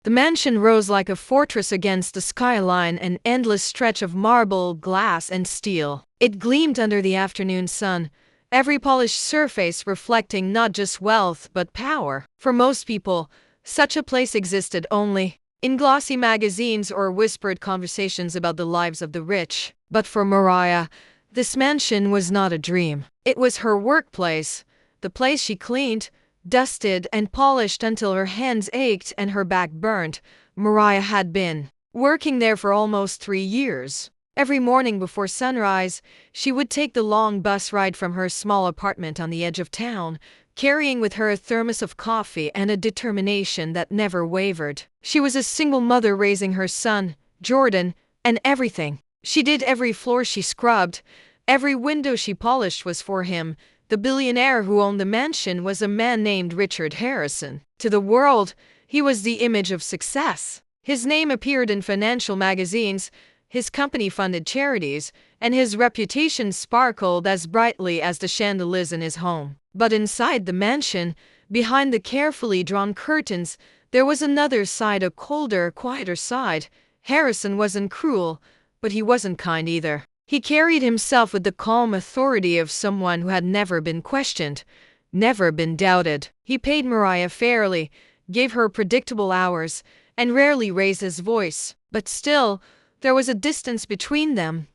The mansion rose like a fortress against the skyline, an endless stretch of marble, glass, and steel. It gleamed under the afternoon sun, every polished surface reflecting not just wealth but power. For most people, such a place existed only in glossy magazines or whispered conversations about the lives of the rich. But for Mariah, this mansion was not a dream. It was her workplace, the place she cleaned, dusted, and polished until her hands ached and her back burned. Mariah had been working there for almost 3 years. Every morning before sunrise, she would take the long bus ride from her small apartment on the edge of town, carrying with her a thermos of coffee and a determination that never wavered. She was a single mother raising her son, Jordan, and everything she did, every floor she scrubbed, every window she polished was for him. The billionaire who owned the mansion was a man named Richard Harrison. To the world, he was the image of success. His name appeared in financial magazines, his company funded charities, and his reputation sparkled as brightly as the chandeliers in his home. But inside the mansion, behind the carefully drawn curtains, there was another side, a colder, quieter side. Harrison wasn't cruel, but he wasn't kind either. He carried himself with the calm authority of someone who had never been questioned, never been doubted. He paid Mariah fairly, gave her predictable hours, and rarely raised his voice. But still, there was a distance between them,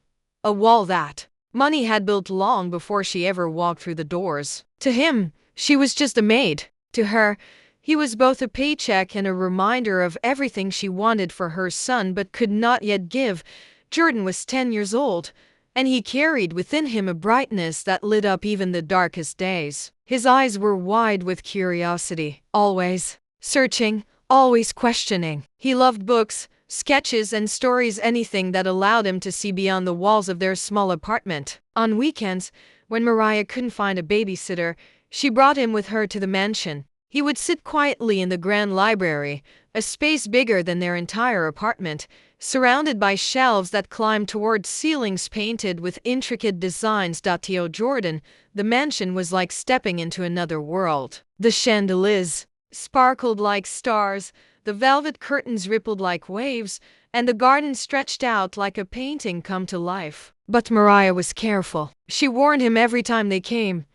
a wall that money had built long before she ever walked through the doors. To him, she was just a maid. To her, he was both a paycheck and a reminder of everything she wanted for her son but could not yet give. Jordan was 10 years old, and he carried within him a brightness that lit up even the darkest days. His eyes were wide with curiosity, always searching, always questioning. He loved books, sketches, and stories, anything that allowed him to see beyond the walls of their small apartment. On weekends, when Mariah couldn't find a babysitter, she brought him with her to the mansion. He would sit quietly in the grand library, a space bigger than their entire apartment, surrounded by shelves that climbed toward ceilings painted with intricate designs. To Jordan, the mansion was like stepping into another world. The chandeliers sparkled like stars, the velvet curtains rippled like waves, and the garden stretched out like a painting come to life. But Mariah was careful. She warned him every time they came,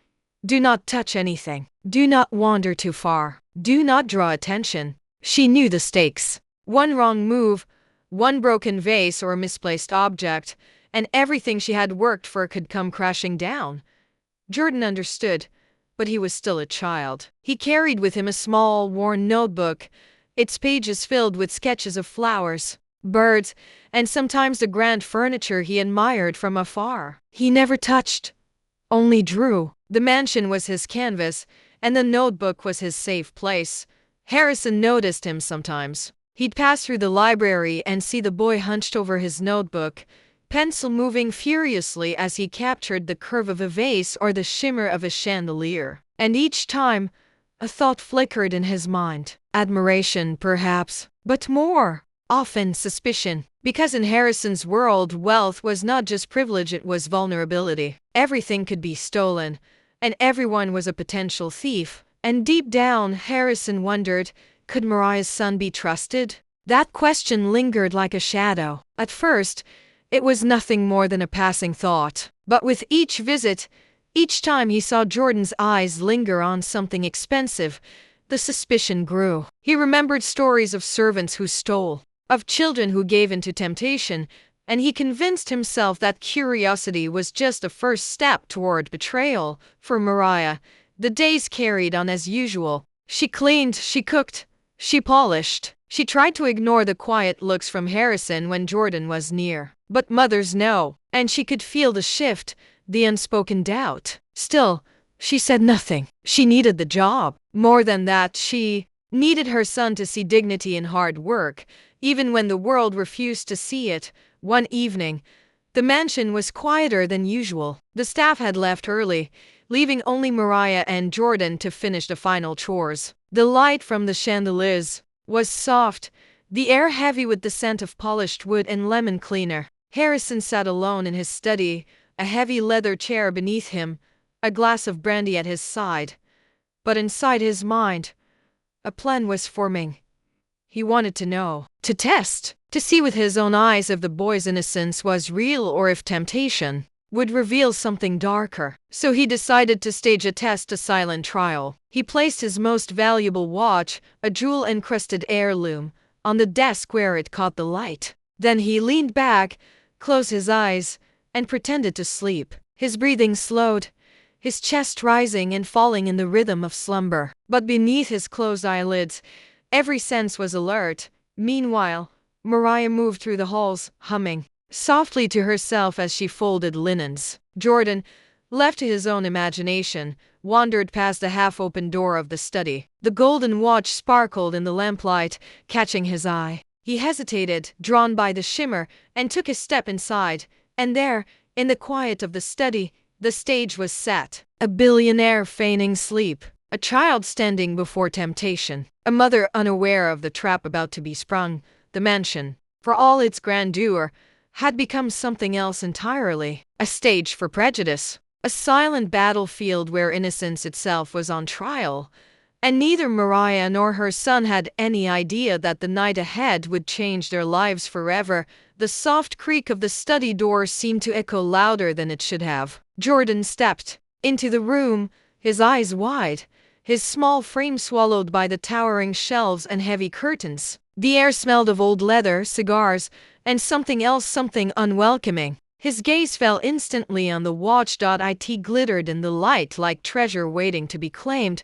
"Do not touch anything. Do not wander too far. Do not draw attention." She knew the stakes. One wrong move, one broken vase or misplaced object, and everything she had worked for could come crashing down. Jordan understood, but he was still a child. He carried with him a small, worn notebook, its pages filled with sketches of flowers, birds, and sometimes the grand furniture he admired from afar. He never touched, only drew. The mansion was his canvas, and the notebook was his safe place. Harrison noticed him sometimes. He'd pass through the library and see the boy hunched over his notebook, pencil moving furiously as he captured the curve of a vase or the shimmer of a chandelier. And each time, a thought flickered in his mind. Admiration, perhaps, but more often suspicion. Because in Harrison's world, wealth was not just privilege, it was vulnerability. Everything could be stolen, and everyone was a potential thief. And deep down, Harrison wondered, could Mariah's son be trusted? That question lingered like a shadow. At first, it was nothing more than a passing thought. But with each visit, each time he saw Jordan's eyes linger on something expensive, the suspicion grew. He remembered stories of servants who stole, of children who gave in to temptation, and he convinced himself that curiosity was just the first step toward betrayal. For Mariah, the days carried on as usual. She cleaned, she cooked, she polished. She tried to ignore the quiet looks from Harrison when Jordan was near. But mothers know, and she could feel the shift, the unspoken doubt. Still, she said nothing. She needed the job. More than that, she needed her son to see dignity in hard work, even when the world refused to see it. One evening, the mansion was quieter than usual. The staff had left early, leaving only Mariah and Jordan to finish the final chores. The light from the chandeliers was soft, the air heavy with the scent of polished wood and lemon cleaner. Harrison sat alone in his study, a heavy leather chair beneath him, a glass of brandy at his side. But inside his mind, a plan was forming. He wanted to know, to test, to see with his own eyes if the boy's innocence was real or if temptation would reveal something darker. So he decided to stage a test, a silent trial. He placed his most valuable watch, a jewel-encrusted heirloom, on the desk where it caught the light. Then he leaned back, closed his eyes, and pretended to sleep. His breathing slowed, his chest rising and falling in the rhythm of slumber. But beneath his closed eyelids, every sense was alert. Meanwhile, Mariah moved through the halls, humming softly to herself as she folded linens. Jordan, left to his own imagination, wandered past the half-open door of the study. The golden watch sparkled in the lamplight, catching his eye. He hesitated, drawn by the shimmer, and took a step inside. And there, in the quiet of the study, the stage was set. A billionaire feigning sleep, a child standing before temptation, a mother unaware of the trap about to be sprung. The mansion, for all its grandeur, had become something else entirely. A stage for prejudice, a silent battlefield where innocence itself was on trial. And neither Mariah nor her son had any idea that the night ahead would change their lives forever. The soft creak of the study door seemed to echo louder than it should have. Jordan stepped into the room, his eyes wide, his small frame swallowed by the towering shelves and heavy curtains. The air smelled of old leather, cigars, and something else, something unwelcoming. His gaze fell instantly on the watch. It glittered in the light like treasure waiting to be claimed.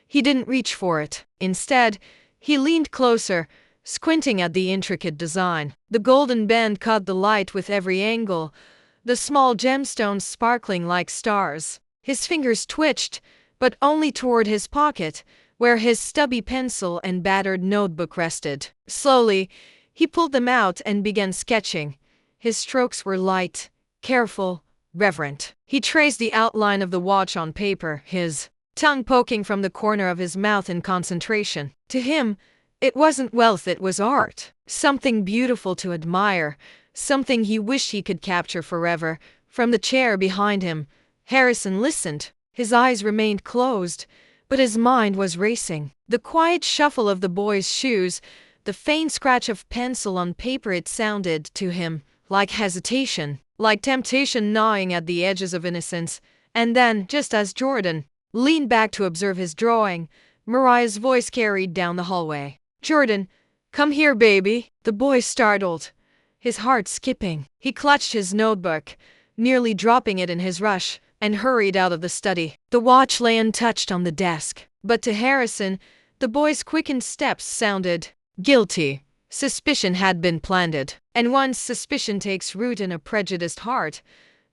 He didn't reach for it. Instead, he leaned closer, squinting at the intricate design. The golden band caught the light with every angle, the small gemstones sparkling like stars. His fingers twitched, but only toward his pocket, where his stubby pencil and battered notebook rested. Slowly, he pulled them out and began sketching. His strokes were light, careful, reverent. He traced the outline of the watch on paper, his tongue poking from the corner of his mouth in concentration. To him, it wasn't wealth, it was art. Something beautiful to admire, something he wished he could capture forever. From the chair behind him, Harrison listened. His eyes remained closed, but his mind was racing. The quiet shuffle of the boy's shoes, the faint scratch of pencil on paper, it sounded to him like hesitation, like temptation gnawing at the edges of innocence. And then, just as Jordan leaned back to observe his drawing, Mariah's voice carried down the hallway. "Jordan, come here, baby." The boy startled, his heart skipping. He clutched his notebook, nearly dropping it in his rush, and hurried out of the study. The watch lay untouched on the desk, but to Harrison, the boy's quickened steps sounded guilty. Suspicion had been planted, and once suspicion takes root in a prejudiced heart,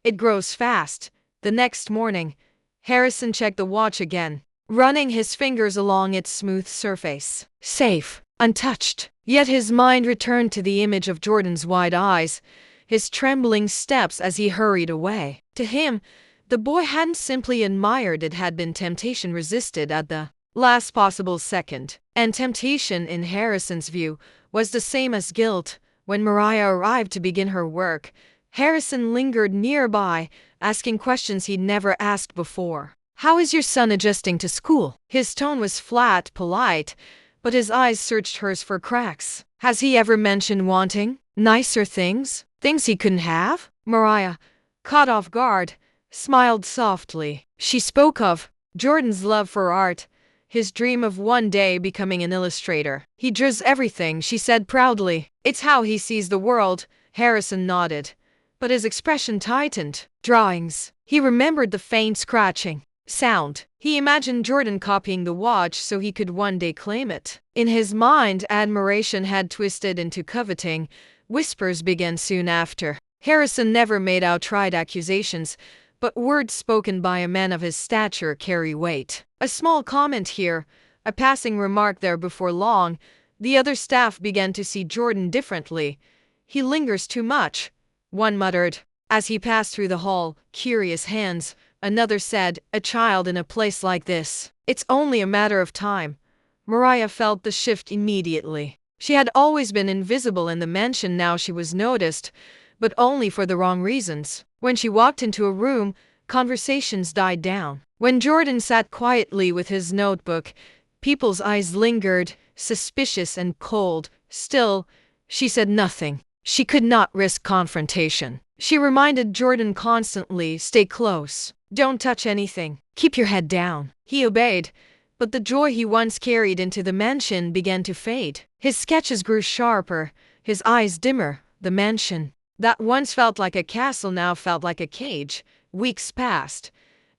it grows fast. The next morning, Harrison checked the watch again, running his fingers along its smooth surface. Safe, untouched. Yet his mind returned to the image of Jordan's wide eyes, his trembling steps as he hurried away. To him, the boy hadn't simply admired, it had been temptation resisted at the last possible second. And temptation, in Harrison's view, was the same as guilt. When Mariah arrived to begin her work, Harrison lingered nearby, asking questions he'd never asked before. "How is your son adjusting to school?" His tone was flat, polite, but his eyes searched hers for cracks. "Has he ever mentioned wanting nicer things? Things he couldn't have?" Mariah, caught off guard, smiled softly. She spoke of Jordan's love for art, his dream of one day becoming an illustrator. "He draws everything," she said proudly. "It's how he sees the world." Harrison nodded, but his expression tightened. Drawings. He remembered the faint scratching sound. He imagined Jordan copying the watch so he could one day claim it. In his mind, admiration had twisted into coveting. Whispers began soon after. Harrison never made outright accusations, but words spoken by a man of his stature carry weight. A small comment here, a passing remark there. Before long, the other staff began to see Jordan differently. "He lingers too much," one muttered. As he passed through the hall, "Curious hands," another said. "A child in a place like this. It's only a matter of time." Mariah felt the shift immediately. She had always been invisible in the mansion, now she was noticed, but only for the wrong reasons. When she walked into a room, conversations died down. When Jordan sat quietly with his notebook, people's eyes lingered, suspicious and cold. Still, she said nothing. She could not risk confrontation. She reminded Jordan constantly, stay close. Don't touch anything. Keep your head down. He obeyed, but the joy he once carried into the mansion began to fade. His sketches grew sharper, his eyes dimmer. The mansion that once felt like a castle now felt like a cage. Weeks passed,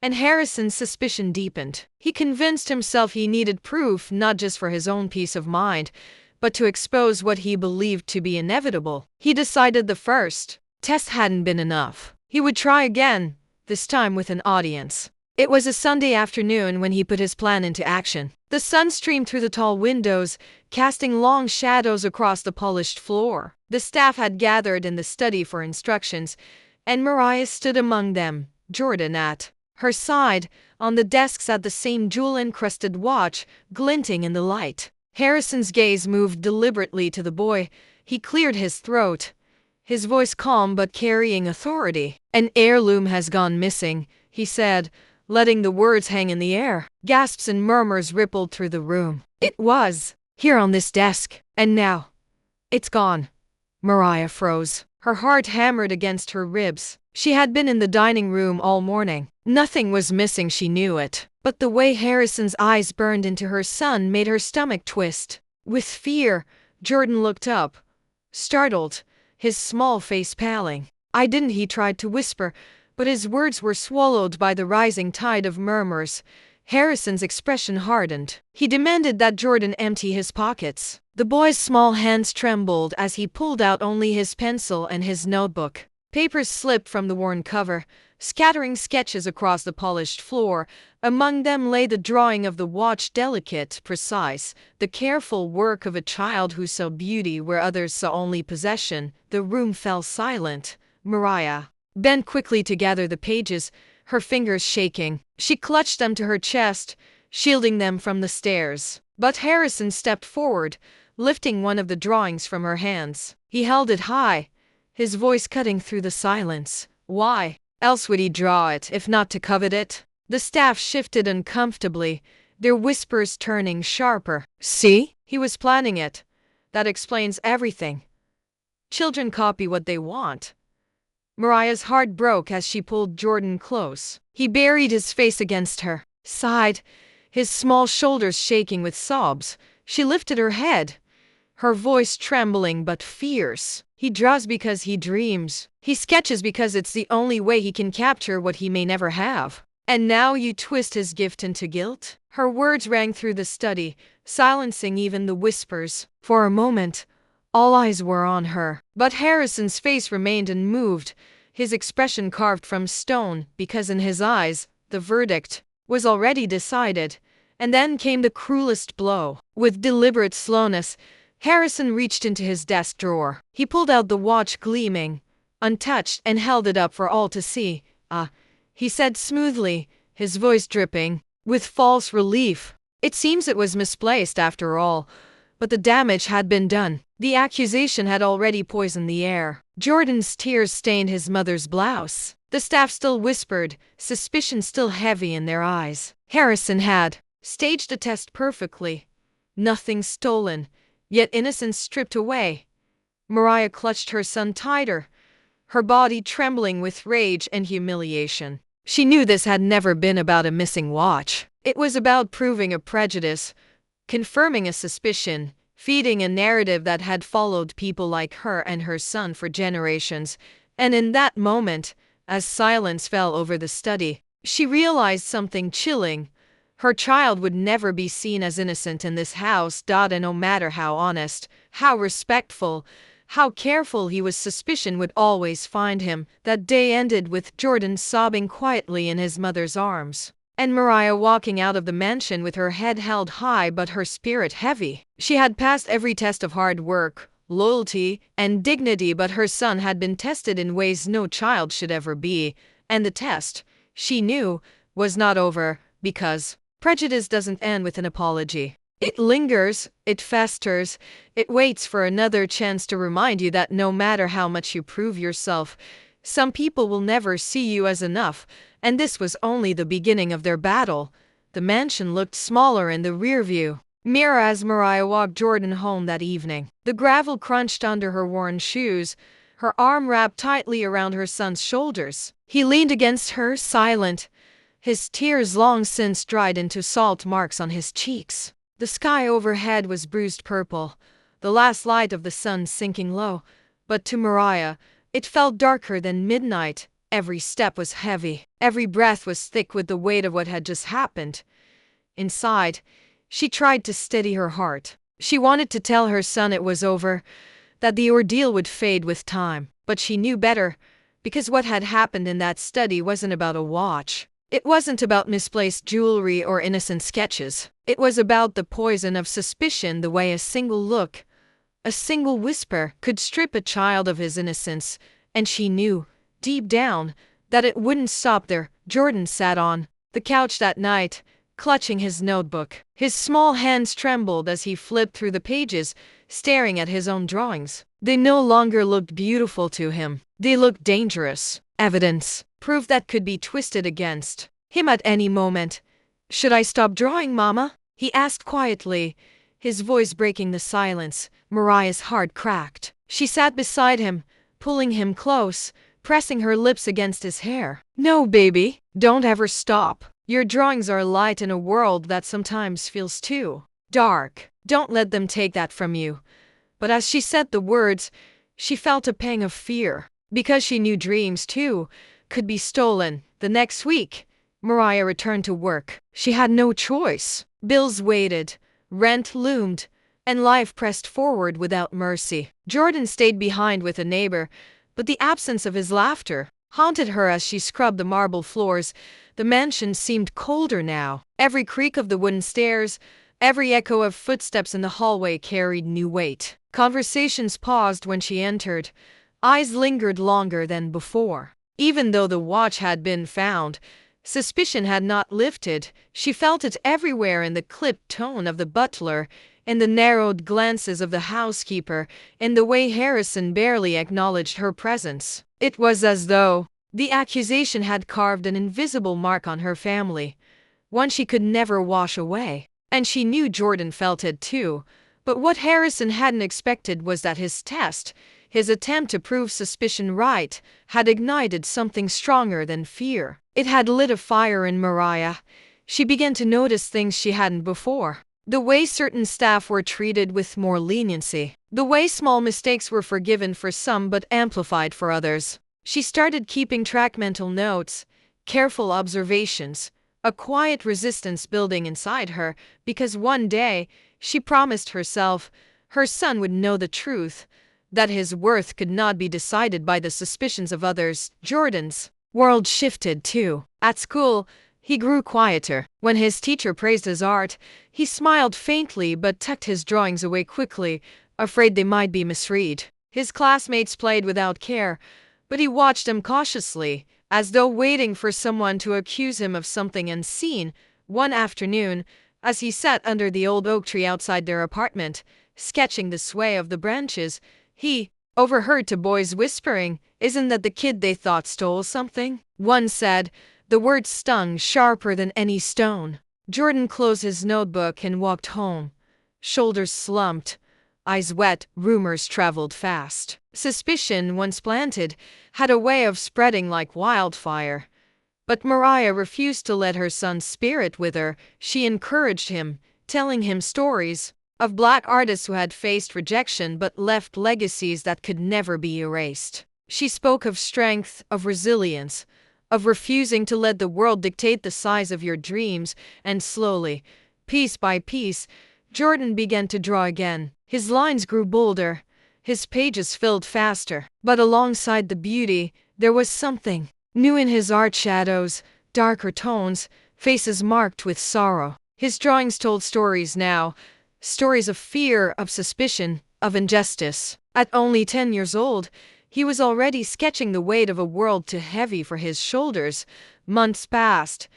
and Harrison's suspicion deepened. He convinced himself he needed proof not just for his own peace of mind, but to expose what he believed to be inevitable. He decided the first test hadn't been enough. He would try again, this time with an audience. It was a Sunday afternoon when he put his plan into action. The sun streamed through the tall windows, casting long shadows across the polished floor. The staff had gathered in the study for instructions, and Mariah stood among them, Jordan at her side. On the desk sat the same jewel-encrusted watch, glinting in the light. Harrison's gaze moved deliberately to the boy. He cleared his throat, his voice calm but carrying authority. An heirloom has gone missing, he said, letting the words hang in the air. Gasps and murmurs rippled through the room. It was here on this desk, and now it's gone. Mariah froze. Her heart hammered against her ribs. She had been in the dining room all morning. Nothing was missing, she knew it. But the way Harrison's eyes burned into her son made her stomach twist. With fear, Jordan looked up, startled, his small face paling. I didn't, he tried to whisper, but his words were swallowed by the rising tide of murmurs. Harrison's expression hardened. He demanded that Jordan empty his pockets. The boy's small hands trembled as he pulled out only his pencil and his notebook. Papers slipped from the worn cover, scattering sketches across the polished floor. Among them lay the drawing of the watch, delicate, precise, the careful work of a child who saw beauty where others saw only possession. The room fell silent. Mariah bent quickly to gather the pages, her fingers shaking. She clutched them to her chest, shielding them from the stares. But Harrison stepped forward, lifting one of the drawings from her hands. He held it high, his voice cutting through the silence. Why else would he draw it, if not to covet it? The staff shifted uncomfortably, their whispers turning sharper. See? He was planning it. That explains everything. Children copy what they want. Mariah's heart broke as she pulled Jordan close. He buried his face against her, sighed, his small shoulders shaking with sobs. She lifted her head, her voice trembling but fierce. He draws because he dreams. He sketches because it's the only way he can capture what he may never have. And now you twist his gift into guilt? Her words rang through the study, silencing even the whispers. For a moment, all eyes were on her. But Harrison's face remained unmoved, his expression carved from stone, because in his eyes, the verdict was already decided. And then came the cruelest blow. With deliberate slowness, Harrison reached into his desk drawer. He pulled out the watch gleaming, untouched, and held it up for all to see. He said smoothly, his voice dripping with false relief. It seems it was misplaced after all, but the damage had been done. The accusation had already poisoned the air. Jordan's tears stained his mother's blouse. The staff still whispered, suspicion still heavy in their eyes. Harrison had staged the test perfectly. Nothing stolen, yet innocence stripped away. Mariah clutched her son tighter, her body trembling with rage and humiliation. She knew this had never been about a missing watch. It was about proving a prejudice, confirming a suspicion, feeding a narrative that had followed people like her and her son for generations. And in that moment, as silence fell over the study, she realized something chilling. Her child would never be seen as innocent in this house. And no matter how honest, how respectful, how careful he was, suspicion would always find him. That day ended with Jordan sobbing quietly in his mother's arms, and Mariah walking out of the mansion with her head held high but her spirit heavy. She had passed every test of hard work, loyalty, and dignity, but her son had been tested in ways no child should ever be. And the test, she knew, was not over, because prejudice doesn't end with an apology. It lingers, it festers, it waits for another chance to remind you that no matter how much you prove yourself, some people will never see you as enough. And this was only the beginning of their battle. The mansion looked smaller in the rear view. mirror as Mariah walked Jordan home that evening. The gravel crunched under her worn shoes, her arm wrapped tightly around her son's shoulders. He leaned against her, silent, his tears long since dried into salt marks on his cheeks. The sky overhead was bruised purple, the last light of the sun sinking low, but to Mariah, it felt darker than midnight. Every step was heavy, every breath was thick with the weight of what had just happened. Inside, she tried to steady her heart. She wanted to tell her son it was over, that the ordeal would fade with time, but she knew better, because what had happened in that study wasn't about a watch. It wasn't about misplaced jewelry or innocent sketches. It was about the poison of suspicion, the way a single look, a single whisper could strip a child of his innocence, and she knew, deep down, that it wouldn't stop there. Jordan sat on the couch that night, clutching his notebook. His small hands trembled as he flipped through the pages, staring at his own drawings. They no longer looked beautiful to him. They looked dangerous. Evidence. Proof that could be twisted against him at any moment. "Should I stop drawing, Mama?" he asked quietly, his voice breaking the silence. Mariah's heart cracked. She sat beside him, pulling him close, pressing her lips against his hair. "No, baby, don't ever stop. Your drawings are light in a world that sometimes feels too dark. Don't let them take that from you." But as she said the words, she felt a pang of fear, because she knew dreams, too, could be stolen. The next week, Mariah returned to work. She had no choice. Bills waited, rent loomed, and life pressed forward without mercy. Jordan stayed behind with a neighbor, but the absence of his laughter haunted her as she scrubbed the marble floors. The mansion seemed colder now. Every creak of the wooden stairs, every echo of footsteps in the hallway carried new weight. Conversations paused when she entered. Eyes lingered longer than before. Even though the watch had been found, suspicion had not lifted. She felt it everywhere, in the clipped tone of the butler, in the narrowed glances of the housekeeper, in the way Harrison barely acknowledged her presence. It was as though the accusation had carved an invisible mark on her family, one she could never wash away. And she knew Jordan felt it too. But what Harrison hadn't expected was that his test, his attempt to prove suspicion right, had ignited something stronger than fear. It had lit a fire in Mariah. She began to notice things she hadn't before. The way certain staff were treated with more leniency. The way small mistakes were forgiven for some but amplified for others. She started keeping track, mental notes, careful observations, a quiet resistance building inside her, because one day, she promised herself, her son would know the truth, that his worth could not be decided by the suspicions of others. Jordan's world shifted too. At school, he grew quieter. When his teacher praised his art, he smiled faintly but tucked his drawings away quickly, afraid they might be misread. His classmates played without care, but he watched them cautiously, as though waiting for someone to accuse him of something unseen. One afternoon, as he sat under the old oak tree outside their apartment, sketching the sway of the branches, he overheard two boys whispering, "Isn't that the kid they thought stole something?" One said. The words stung sharper than any stone. Jordan closed his notebook and walked home, shoulders slumped, eyes wet. Rumors traveled fast. Suspicion, once planted, had a way of spreading like wildfire. But Mariah refused to let her son's spirit wither. She encouraged him, telling him stories of Black artists who had faced rejection but left legacies that could never be erased. She spoke of strength, of resilience, of refusing to let the world dictate the size of your dreams, and slowly, piece by piece, Jordan began to draw again. His lines grew bolder, his pages filled faster. But alongside the beauty, there was something new in his art: shadows, darker tones, faces marked with sorrow. His drawings told stories now, stories of fear, of suspicion, of injustice. At only 10 years old, he was already sketching the weight of a world too heavy for his shoulders. Months passed,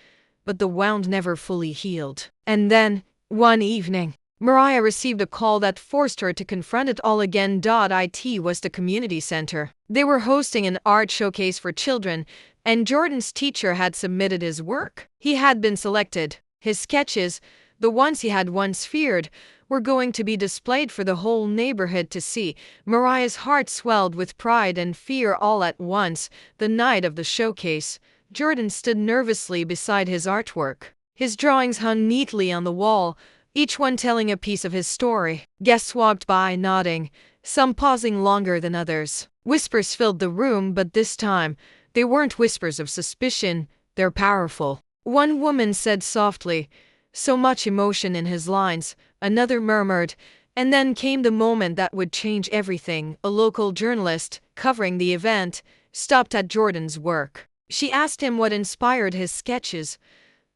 but the wound never fully healed. And then, one evening, Mariah received a call that forced her to confront it all again. It was the community center. They were hosting an art showcase for children, and Jordan's teacher had submitted his work. He had been selected. His sketches, The ones he had once feared were going to be displayed for the whole neighborhood to see. Mariah's heart swelled with pride and fear all at once. The night of the showcase, Jordan stood nervously beside his artwork. His drawings hung neatly on the wall, each one telling a piece of his story. Guests walked by nodding, some pausing longer than others. Whispers filled the room, but this time, they weren't whispers of suspicion, they're powerful. One woman said softly, so much emotion in his lines. Another murmured, and then came the moment that would change everything. A local journalist, covering the event, stopped at Jordan's work. She asked him what inspired his sketches,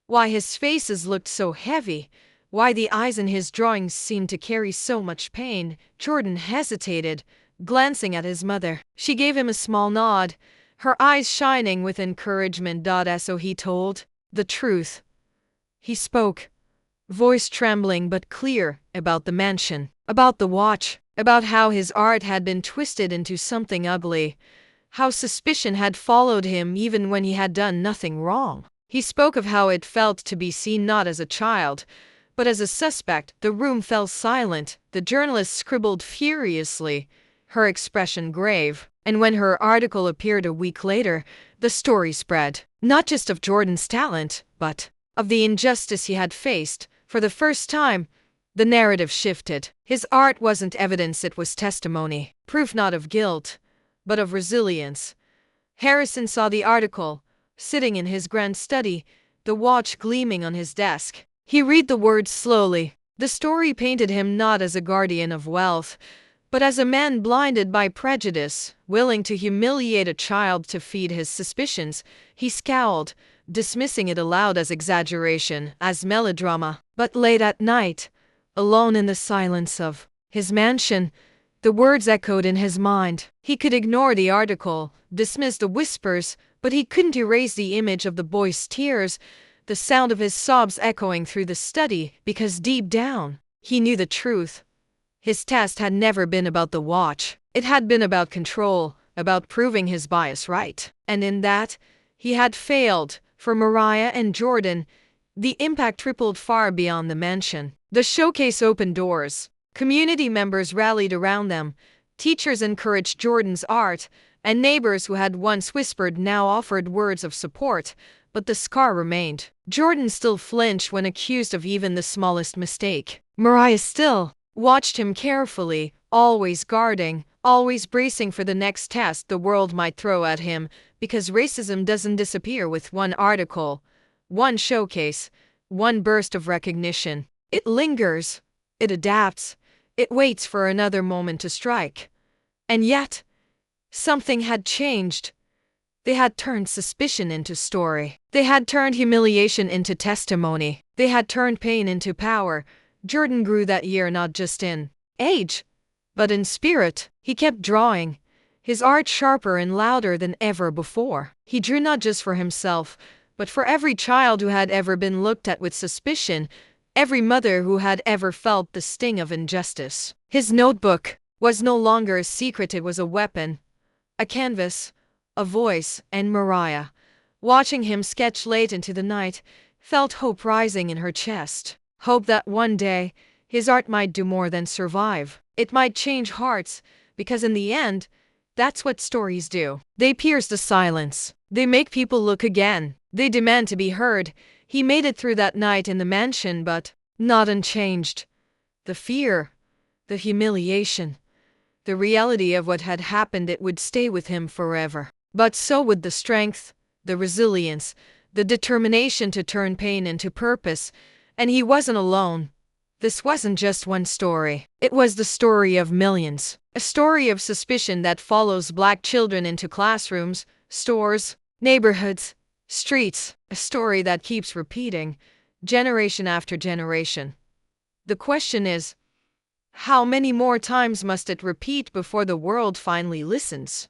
why his faces looked so heavy, why the eyes in his drawings seemed to carry so much pain. Jordan hesitated, glancing at his mother. She gave him a small nod, her eyes shining with encouragement. So he told the truth. He spoke, voice trembling but clear, about the mansion, about the watch, about how his art had been twisted into something ugly, how suspicion had followed him even when he had done nothing wrong. He spoke of how it felt to be seen not as a child, but as a suspect. The room fell silent. The journalist scribbled furiously, her expression grave. And when her article appeared a week later, the story spread, not just of Jordan's talent, but of the injustice he had faced. For the first time, the narrative shifted. His art wasn't evidence, it was testimony. Proof not of guilt, but of resilience. Harrison saw the article, sitting in his grand study, the watch gleaming on his desk. He read the words slowly. The story painted him not as a guardian of wealth, but as a man blinded by prejudice, willing to humiliate a child to feed his suspicions. He scowled, dismissing it aloud as exaggeration, as melodrama. But late at night, alone in the silence of his mansion, the words echoed in his mind. He could ignore the article, dismiss the whispers, but he couldn't erase the image of the boy's tears, the sound of his sobs echoing through the study, because deep down, he knew the truth. His test had never been about the watch. It had been about control, about proving his bias right. And in that, he had failed. For Mariah and Jordan, the impact rippled far beyond the mansion. The showcase opened doors. Community members rallied around them. Teachers encouraged Jordan's art, and neighbors who had once whispered now offered words of support. But the scar remained. Jordan still flinched when accused of even the smallest mistake. Mariah still watched him carefully, always guarding, always bracing for the next test the world might throw at him, because racism doesn't disappear with one article, one showcase, one burst of recognition. It lingers, it adapts, it waits for another moment to strike. And yet, something had changed. They had turned suspicion into story. They had turned humiliation into testimony. They had turned pain into power. Jordan grew that year not just in age, but in spirit. He kept drawing, his art sharper and louder than ever before. He drew not just for himself, but for every child who had ever been looked at with suspicion, every mother who had ever felt the sting of injustice. His notebook was no longer a secret, it was a weapon, a canvas, a voice. And Mariah, watching him sketch late into the night, felt hope rising in her chest. Hope that one day, his art might do more than survive. It might change hearts, because in the end, that's what stories do. They pierce the silence. They make people look again. They demand to be heard. He made it through that night in the mansion, but not unchanged. The fear, the humiliation, the reality of what had happened, it would stay with him forever. But so would the strength, the resilience, the determination to turn pain into purpose. And he wasn't alone. This wasn't just one story. It was the story of millions. A story of suspicion that follows Black children into classrooms, stores, neighborhoods, streets. A story that keeps repeating, generation after generation. The question is, how many more times must it repeat before the world finally listens?